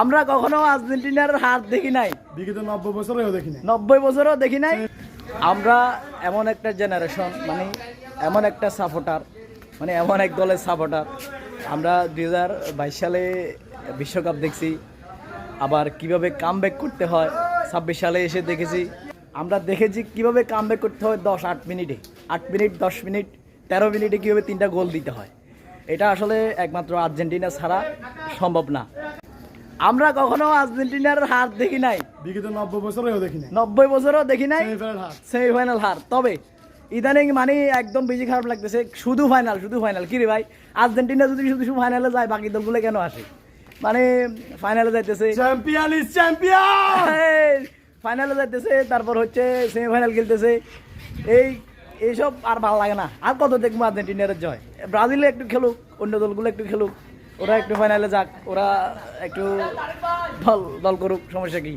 আমরা কখনো আর্জেন্টিনার হার দেখি নাই, বিগত 90 বছরেও দেখি নাই, 90 বছরও দেখি নাই। আমরা এমন একটা জেনারেশন, মানে এমন একটা সাপোর্টার, মানে এমন এক দলের সাপোর্টার। আমরা 2022 সালে বিশ্বকাপ দেখছি, আবার কিভাবে কামব্যাক করতে হয় 26 সালে এসে দেখেছি। আমরা দেখেছি কিভাবে কামব্যাক করতে হয় 10-8 মিনিটে, 8 মিনিট, 10 মিনিট, 13 মিনিটে কীভাবে 3টা গোল দিতে হয়। এটা আসলে একমাত্র আর্জেন্টিনা ছাড়া সম্ভব না। আমরা কখনো আর্জেন্টিনার হার দেখি নাই, বিগত 90 বছরেও দেখি নাই, 90 বছরও দেখি নাই সেমিফাইনাল হার। সেমিফাইনাল হার। তবে ইদানিং মানে একদম বেশি খারাপ লাগতেছে, শুধু ফাইনাল শুধু ফাইনাল। কি রে ভাই, আর্জেন্টিনা যদি শুধু শুধু ফাইনালে যায়, বাকি দলগুলো কেন আসে? মানে ফাইনালে যাইতেছে, চ্যাম্পিয়ন ইজ চ্যাম্পিয়ন, ফাইনালে যাইতেছে, তারপর হচ্ছে সেমিফাইনাল খেলতেছে। এইসব আর ভালো লাগে না। আর কত দেখবো আর্জেন্টিনার জয়? ব্রাজিলে একটু খেলুক, অন্য দলগুলো একটু খেলুক, ওরা একটু ফাইনালে যাক, ওরা একটু দল করুক, সমস্যা কি?